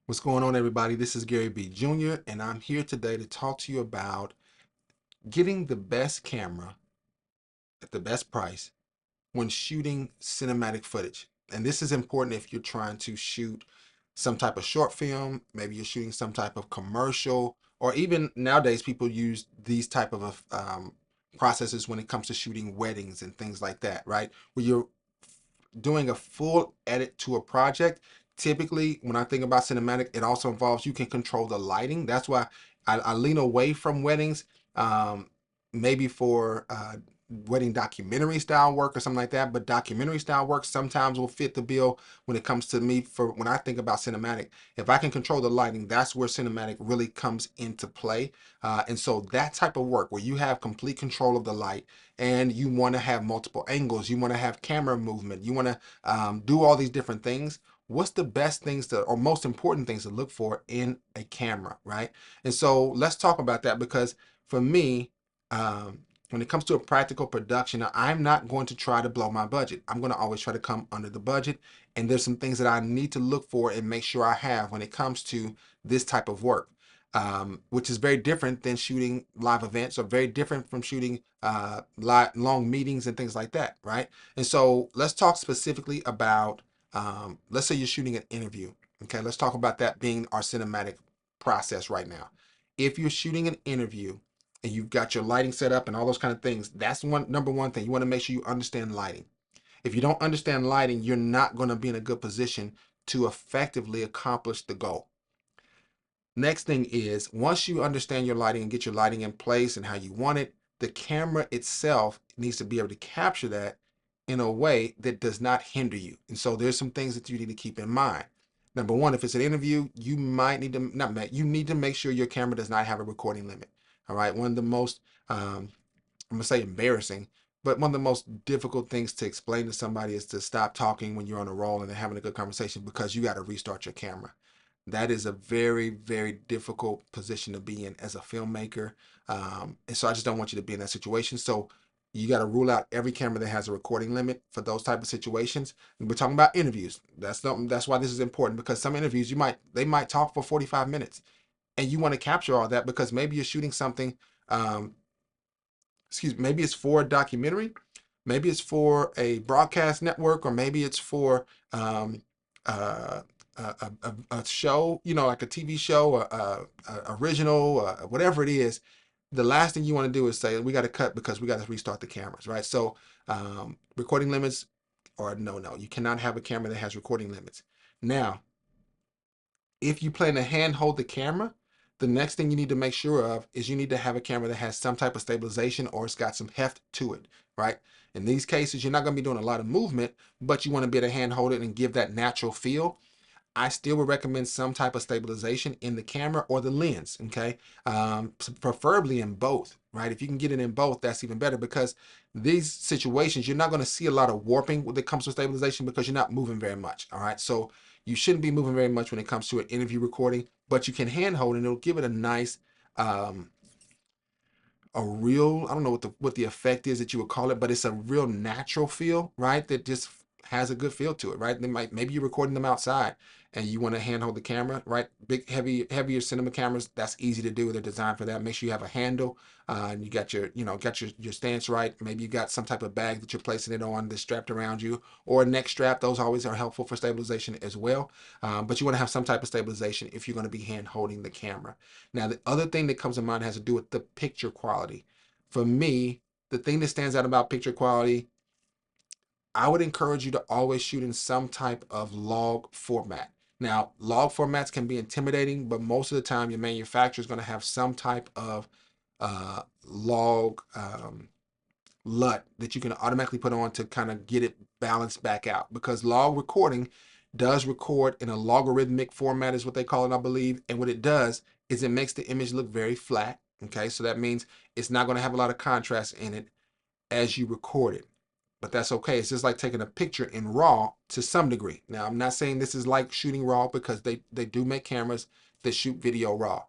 What's going on, everybody? This is Gary B. Jr., and I'm here today to talk to you about getting the best camera at the best price when shooting cinematic footage. And this is important if you're trying to shoot some type of short film, maybe you're shooting some type of commercial, or even nowadays people use these type of processes when it comes to shooting weddings and things like that, right? Where you're doing a full edit to a project. Typically, when I think about cinematic, it also involves you can control the lighting. That's why I lean away from weddings, um, maybe for wedding documentary style work or something like that. But documentary style work sometimes will fit the bill when it comes to me for when I think about cinematic. If I can control the lighting, that's where cinematic really comes into play. And so that type of work where you have complete control of the light and you want to have multiple angles, you want to have camera movement, you want to do all these different things. What's the best things to, or most important things to look for in a camera, right? And so let's talk about that because for me, when it comes to a practical production, I'm not going to try to blow my budget. I'm going to always try to come under the budget. And there's some things that I need to look for and make sure I have when it comes to this type of work. Which is very different than shooting live events or very different from shooting long meetings and things like that, right? And so let's talk specifically about, let's say you're shooting an interview. Okay, let's talk about that being our cinematic process right now. If you're shooting an interview and you've got your lighting set up and all those kind of things, that's number one thing. You want to make sure you understand lighting. If you don't understand lighting, you're not going to be in a good position to effectively accomplish the goal. Next thing is once you understand your lighting and get your lighting in place and how you want it, the camera itself needs to be able to capture that in a way that does not hinder you. And so there's some things that you need to keep in mind. Number one, if it's an interview, you might need to not you need to make sure your camera does not have a recording limit. All right. One of the most I'm gonna say embarrassing, but one of the most difficult things to explain to somebody is to stop talking when you're on a roll and they're having a good conversation because you got to restart your camera. That is a very, very difficult position to be in as a filmmaker. And so I just don't want you to be in that situation. So you got to rule out every camera that has a recording limit for those type of situations. And we're talking about interviews. That's why this is important because some interviews they might talk for 45 minutes and you want to capture all that because maybe you're shooting something um, maybe it's for a documentary, maybe it's for a broadcast network, or maybe it's for uh, a show, like a TV show, original, whatever it is. The last thing you want to do is say, we got to cut because we got to restart the cameras, right? So recording limits, or no, you cannot have a camera that has recording limits. Now, if you plan to hand hold the camera, the next thing you need to make sure of is you need to have a camera that has some type of stabilization or it's got some heft to it, right? In these cases, you're not going to be doing a lot of movement, but you want to be able to hand hold it and give that natural feel. I still would recommend some type of stabilization in the camera or the lens, okay? Preferably in both, right? If you can get it in both, that's even better because these situations, you're not going to see a lot of warping when it comes to stabilization because you're not moving very much, all right? So you shouldn't be moving very much when it comes to an interview recording, but you can handhold and it'll give it a nice, um, a real, I don't know what the effect is that you would call it, but it's a real natural feel, right? That just has a good feel to it, right? Maybe you're recording them outside and you want to handhold the camera, right? Big heavier cinema cameras, that's easy to do. They're designed for that. Make sure you have a handle and you got your stance right. Maybe you got some type of bag that you're placing it on that's strapped around you, or a neck strap. Those always are helpful for stabilization as well. But you want to have some type of stabilization if you're going to be hand holding the camera. Now, the other thing that comes to mind has to do with the picture quality. For me, the thing that stands out about picture quality, I would encourage you to always shoot in some type of log format. Now, log formats can be intimidating, but most of the time, your manufacturer is going to have some type of log LUT that you can automatically put on to kind of get it balanced back out because log recording does record in a logarithmic format is what they call it, I believe. And what it does is it makes the image look very flat. Okay, so that means it's not going to have a lot of contrast in it as you record it. But that's okay. It's just like taking a picture in RAW to some degree. Now, I'm not saying this is like shooting RAW because they do make cameras that shoot video RAW.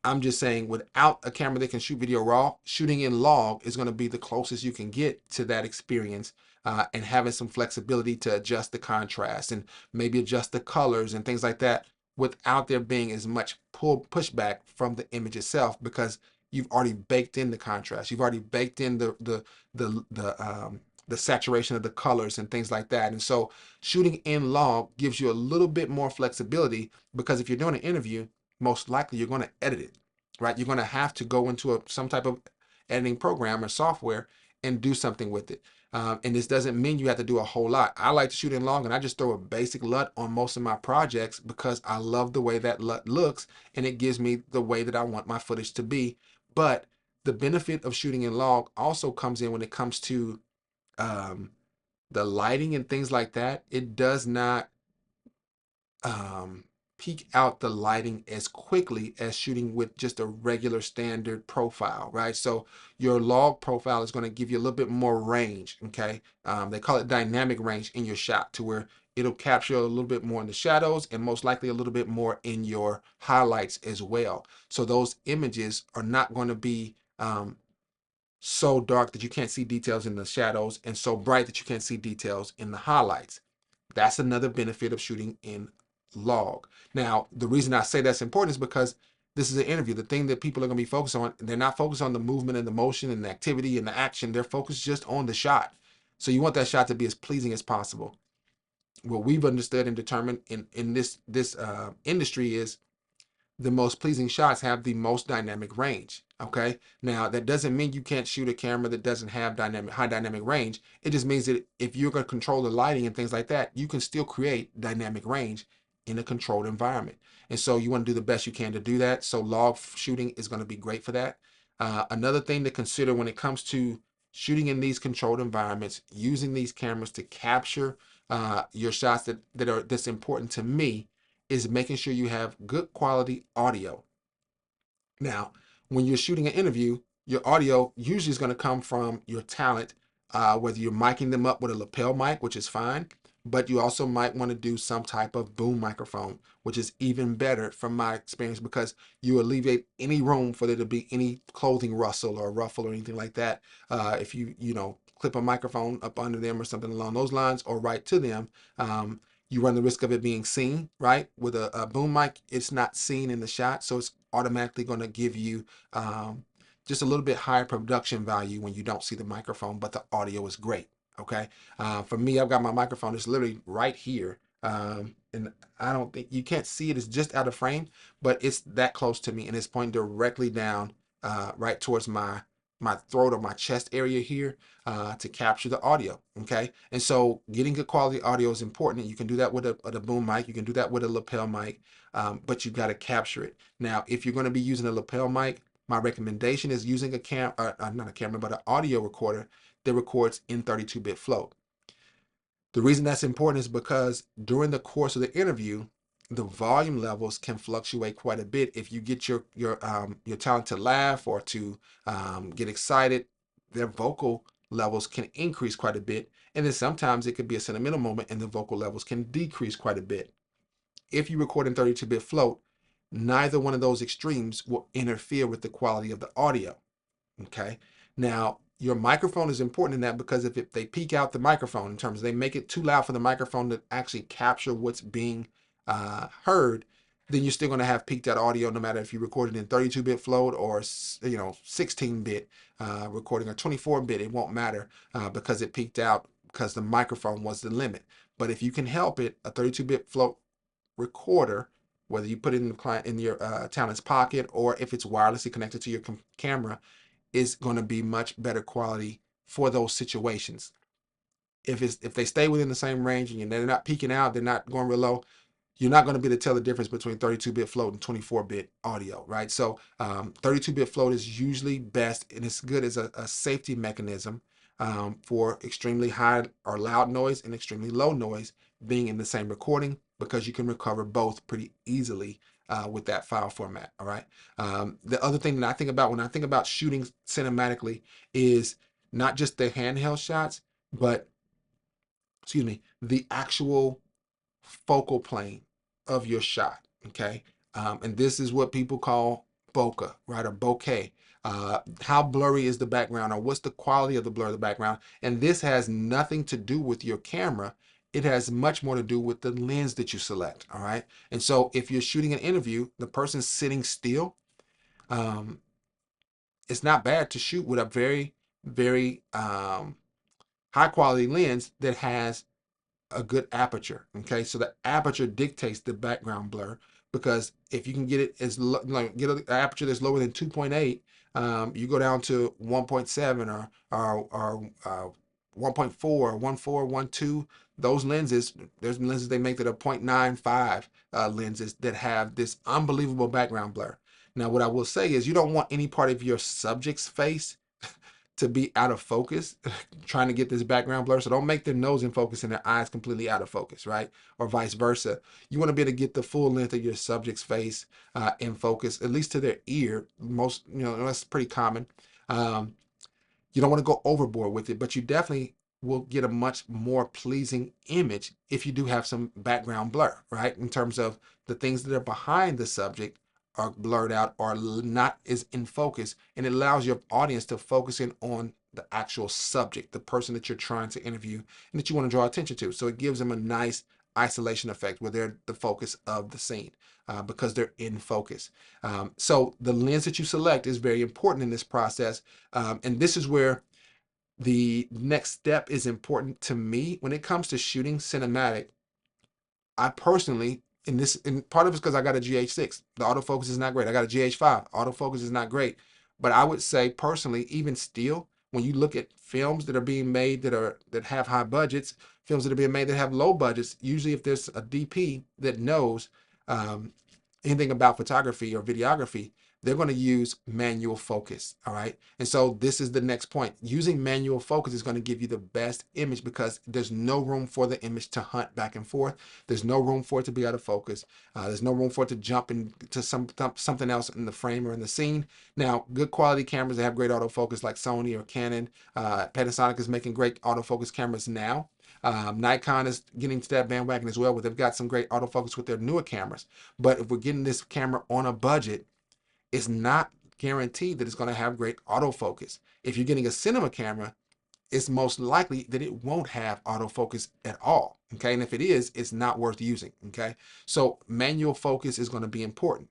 I'm just saying without a camera that can shoot video raw, shooting in log is going to be the closest you can get to that experience and having some flexibility to adjust the contrast and maybe adjust the colors and things like that without there being as much pushback from the image itself, because you've already baked in the contrast. You've already baked in the saturation of the colors and things like that. And so shooting in log gives you a little bit more flexibility, because if you're doing an interview, most likely you're going to edit it, right? You're going to have to go into some type of editing program or software and do something with it. And this doesn't mean you have to do a whole lot. I like to shoot in log, and I just throw a basic LUT on most of my projects because I love the way that LUT looks, and it gives me the way that I want my footage to be. But the benefit of shooting in log also comes in when it comes to um, the lighting and things like that. It does not um, peak out the lighting as quickly as shooting with just a regular standard profile, right? So your log profile is going to give you a little bit more range, okay? They call it dynamic range in your shot, to where it'll capture a little bit more in the shadows and most likely a little bit more in your highlights as well. So those images are not going to be so dark that you can't see details in the shadows, and so bright that you can't see details in the highlights. That's another benefit of shooting in log. Now, the reason I say that's important is because this is an interview. The thing that people are going to be focused on, they're not focused on the movement and the motion and the activity and the action. They're focused just on the shot. So you want that shot to be as pleasing as possible. What we've understood and determined in this industry is the most pleasing shots have the most dynamic range. Okay. Now that doesn't mean you can't shoot a camera that doesn't have high dynamic range. It just means that if you're going to control the lighting and things like that, you can still create dynamic range in a controlled environment. And so you want to do the best you can to do that. So log shooting is going to be great for that. Another thing to consider when it comes to shooting in these controlled environments, using these cameras to capture your shots that's important to me, is making sure you have good quality audio. Now, when you're shooting an interview, your audio usually is going to come from your talent, whether you're miking them up with a lapel mic, which is fine, but you also might want to do some type of boom microphone, which is even better from my experience, because you alleviate any room for there to be any clothing rustle or ruffle or anything like that. If you clip a microphone up under them or something along those lines, or right to them, you run the risk of it being seen, right? With a boom mic, it's not seen in the shot, so it's automatically going to give you just a little bit higher production value when you don't see the microphone, but the audio is great. Okay. For me, I've got my microphone. It's literally right here. And I don't think you can't see it. It's just out of frame, but it's that close to me, and it's pointing directly down, right towards my throat or my chest area here, to capture the audio. Okay. And so getting good quality audio is important. You can do that with a boom mic. You can do that with a lapel mic, but you've got to capture it. Now, if you're going to be using a lapel mic, my recommendation is using not a camera, but an audio recorder that records in 32-bit float. The reason that's important is because during the course of the interview, the volume levels can fluctuate quite a bit. If you get your talent to laugh or to get excited, their vocal levels can increase quite a bit. And then sometimes it could be a sentimental moment and the vocal levels can decrease quite a bit. If you record in 32-bit float, neither one of those extremes will interfere with the quality of the audio. Okay. Now, your microphone is important in that, because if they peak out the microphone, in terms of they make it too loud for the microphone to actually capture what's being heard, then you're still going to have peaked out audio, no matter if you recorded in 32-bit float or 16-bit recording or 24-bit. It won't matter because it peaked out because the microphone was the limit. But if you can help it, a 32-bit float recorder, whether you put it in your talent's pocket or if it's wirelessly connected to your camera, is going to be much better quality for those situations. If they stay within the same range and they're not peaking out, they're not going real low, you're not going to be able to tell the difference between 32-bit float and 24-bit audio, right? So 32-bit float is usually best, and it's good as a safety mechanism for extremely high or loud noise and extremely low noise being in the same recording, because you can recover both pretty easily with that file format. All right. The other thing that I think about when I think about shooting cinematically is not just the handheld shots, but the actual focal plane of your shot. Okay. And this is what people call bokeh, right? Or bokeh. How blurry is the background, or what's the quality of the blur of the background? And this has nothing to do with your camera. It has much more to do with the lens that you select. All right. And so if you're shooting an interview, the person's sitting still. Um, it's not bad to shoot with a very, very high quality lens that has a good aperture. Okay, so the aperture dictates the background blur, because if you can get it as like get an aperture that's lower than 2.8, you go down to 1.7 or 1.4, 1.4, 1.2. Those lenses, there's lenses they make that are 0.95 lenses that have this unbelievable background blur. Now, what I will say is you don't want any part of your subject's face to be out of focus, trying to get this background blur. So don't make their nose in focus and their eyes completely out of focus, right? Or vice versa. You want to be able to get the full length of your subject's face in focus, at least to their ear. Most, that's pretty common. Um, you don't want to go overboard with it, but you definitely will get a much more pleasing image if you do have some background blur, right? In terms of the things that are behind the subject are blurred out or not as in focus, and it allows your audience to focus in on the actual subject, the person that you're trying to interview and that you want to draw attention to. So it gives them a nice isolation effect where they're the focus of the scene because they're in focus. So the lens that you select is very important in this process, and this is where the next step is important to me when it comes to shooting cinematic. I personally, and part of it's because I got a GH6. The autofocus is not great. I got a GH5. Autofocus is not great. But I would say personally, even still, when you look at films that are being made that have high budgets, films that are being made that have low budgets, usually if there's a DP that knows um, anything about photography or videography, they're going to use manual focus. All right. And so this is the next point. Using manual focus is going to give you the best image because there's no room for the image to hunt back and forth. There's no room for it to be out of focus. There's no room for it to jump into something else in the frame or in the scene. Now, good quality cameras that have great autofocus like Sony or Canon, Panasonic is making great autofocus cameras now. Nikon is getting to that bandwagon as well, where they've got some great autofocus with their newer cameras. But if we're getting this camera on a budget, it's not guaranteed that it's going to have great autofocus. If you're getting a cinema camera, it's most likely that it won't have autofocus at all. Okay. And if it is, it's not worth using. Okay. So manual focus is going to be important.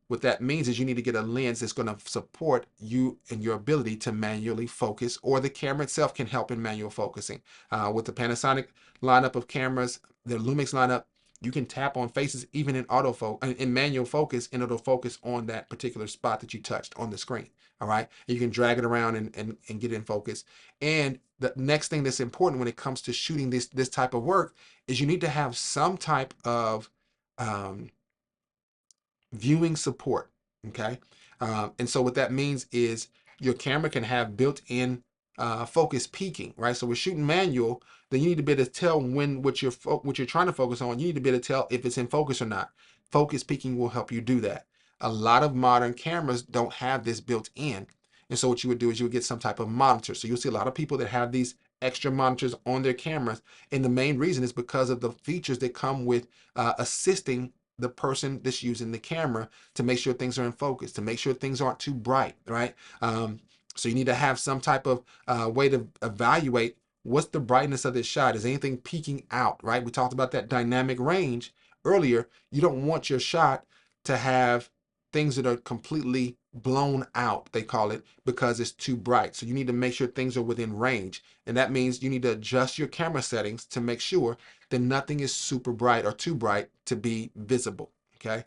What that means is you need to get a lens that's going to support you and your ability to manually focus, or the camera itself can help in manual focusing. With the Panasonic lineup of cameras, the Lumix lineup, you can tap on faces even in autofocus, in manual focus, and it'll focus on that particular spot that you touched on the screen. All right. And you can drag it around and get in focus. And the next thing that's important when it comes to shooting this type of work is you need to have some type of um, viewing support. Okay. And so what that means is your camera can have built-in focus peaking, right? So we're shooting manual, then you need to be able to tell when what you're trying to focus on. You need to be able to tell if it's in focus or not. Focus peaking will help you do that. A lot of modern cameras don't have this built in. And so what you would do is you would get some type of monitor. So you'll see a lot of people that have these extra monitors on their cameras. And the main reason is because of the features that come with assisting the person that's using the camera to make sure things are in focus, to make sure things aren't too bright, right? So you need to have some type of way to evaluate what's the brightness of this shot. Is anything peeking out, right? We talked about that dynamic range earlier. You don't want your shot to have things that are completely blown out, they call it, because it's too bright. So you need to make sure things are within range. And that means you need to adjust your camera settings to make sure that nothing is super bright or too bright to be visible. Okay.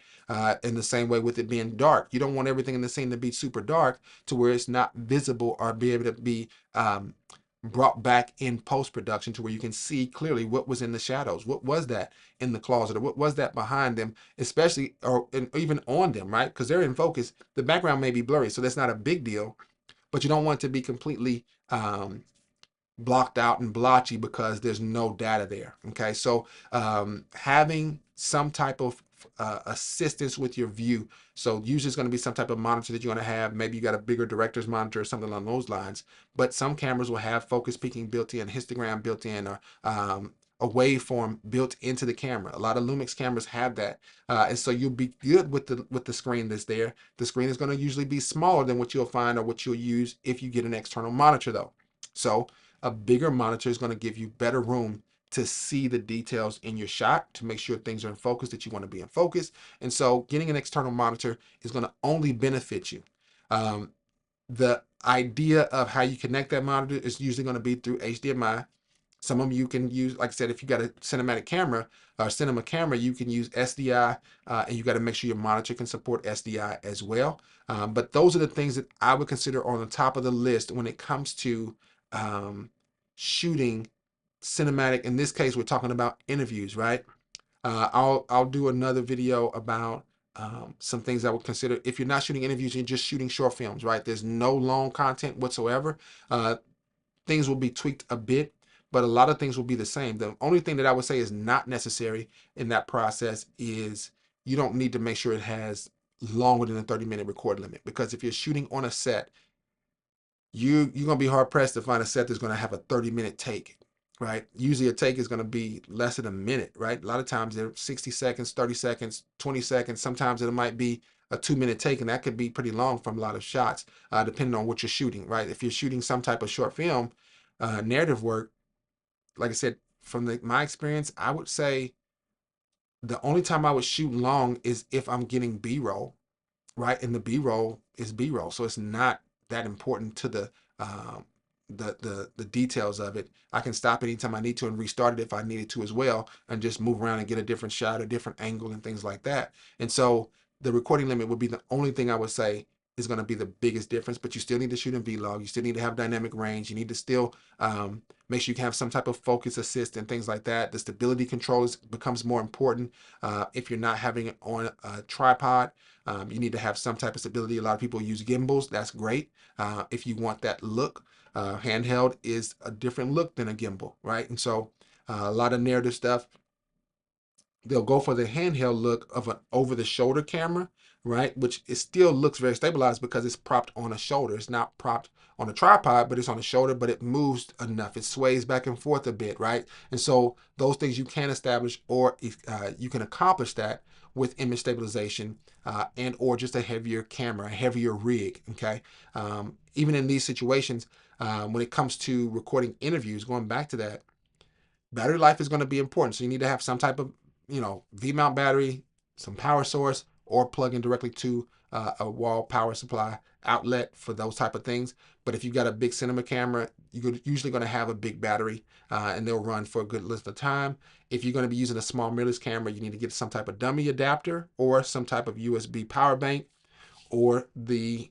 In the same way with it being dark, you don't want everything in the scene to be super dark to where it's not visible or be able to be brought back in post-production to where you can see clearly what was in the shadows, what was that in the closet, or what was that behind them, especially or even on them, right? Because they're in focus. The background may be blurry, so that's not a big deal, but you don't want it to be completely blocked out and blotchy because there's no data there. Okay, so having some type of assistance with your view. So usually it's going to be some type of monitor that you're going to have. Maybe you got a bigger director's monitor or something along those lines. But some cameras will have focus peaking built in, histogram built in, or a waveform built into the camera. A lot of Lumix cameras have that, and so you'll be good with the screen that's there. The screen is going to usually be smaller than what you'll find or what you'll use if you get an external monitor, though. So a bigger monitor is going to give you better room to see the details in your shot, to make sure things are in focus that you want to be in focus. And so getting an external monitor is going to only benefit you. The idea of how you connect that monitor is usually going to be through HDMI. Some of them you can use, like I said, if you got a cinematic camera or cinema camera, you can use SDI, and you got to make sure your monitor can support SDI as well. But those are the things that I would consider on the top of the list when it comes to shooting cinematic. In this case, we're talking about interviews, right? I'll do another video about some things I would consider if you're not shooting interviews, you're just shooting short films, right? There's no long content whatsoever. Things will be tweaked a bit, but a lot of things will be the same. The only thing that I would say is not necessary in that process is you don't need to make sure it has longer than a 30-minute record limit, because if you're shooting on a set, you're gonna be hard pressed to find a set that's gonna have a 30-minute take, right? Usually a take is gonna be less than a minute, right? A lot of times they're 60 seconds, 30 seconds, 20 seconds. Sometimes it might be a 2-minute take, and that could be pretty long from a lot of shots, depending on what you're shooting, right? If you're shooting some type of short film, narrative work, like I said, from my experience, I would say the only time I would shoot long is if I'm getting B-roll, right? And the B-roll is B-roll, so it's not that important to um, the details of it. I can stop anytime I need to and restart it if I needed to as well, and just move around and get a different shot, a different angle, and things like that. And so the recording limit would be the only thing I would say is going to be the biggest difference. But you still need to shoot in vlog. You still need to have dynamic range. You need to still make sure you can have some type of focus assist and things like that. The stability control becomes more important. If you're not having it on a tripod, you need to have some type of stability. A lot of people use gimbals. That's great. If you want that look, handheld is a different look than a gimbal, right? And so a lot of narrative stuff, they'll go for the handheld look of an over-the-shoulder camera, right? Which it still looks very stabilized because it's propped on a shoulder. It's not propped on a tripod, but it's on a shoulder, but it moves enough. It sways back and forth a bit, right? And so those things you can establish, or you can accomplish that with image stabilization, and or just a heavier camera, a heavier rig, okay? Even in these situations, when it comes to recording interviews, going back to that, battery life is going to be important. So you need to have some type of, V-mount battery, some power source, or plug in directly to a wall power supply outlet for those type of things. But if you've got a big cinema camera, you're usually going to have a big battery, and they'll run for a good length of time. If you're going to be using a small mirrorless camera, you need to get some type of dummy adapter or some type of USB power bank, or the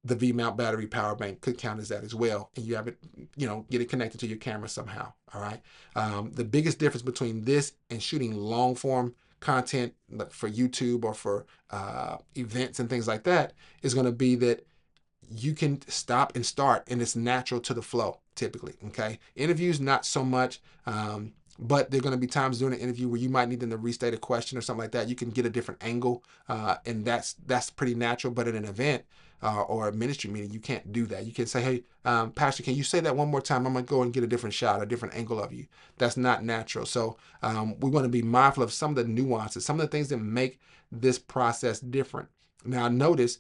V-mount battery power bank could count as that as well. And you have it, get it connected to your camera somehow. All right. The biggest difference between this and shooting long form content for YouTube or for events and things like that is going to be that you can stop and start, and it's natural to the flow typically. Okay. Interviews, not so much. But there are going to be times during an interview where you might need them to restate a question or something like that. You can get a different angle, and that's pretty natural. But in an event or a ministry meeting, you can't do that. You can say, "Hey, Pastor, can you say that one more time? I'm going to go and get a different shot, a different angle of you." That's not natural. So we want to be mindful of some of the nuances, some of the things that make this process different. Now, notice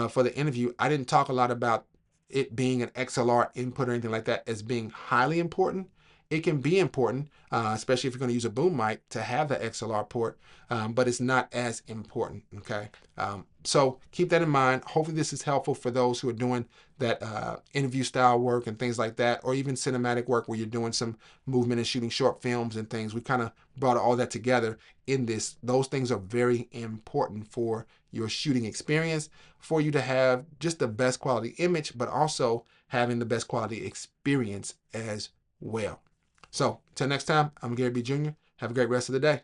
for the interview, I didn't talk a lot about it being an XLR input or anything like that as being highly important. It can be important, especially if you're going to use a boom mic, to have the XLR port, but it's not as important, okay? So keep that in mind. Hopefully this is helpful for those who are doing that interview style work and things like that, or even cinematic work where you're doing some movement and shooting short films and things. We kind of brought all that together in this. Those things are very important for your shooting experience, for you to have just the best quality image, but also having the best quality experience as well. So, until next time, I'm Gary B. Jr. Have a great rest of the day.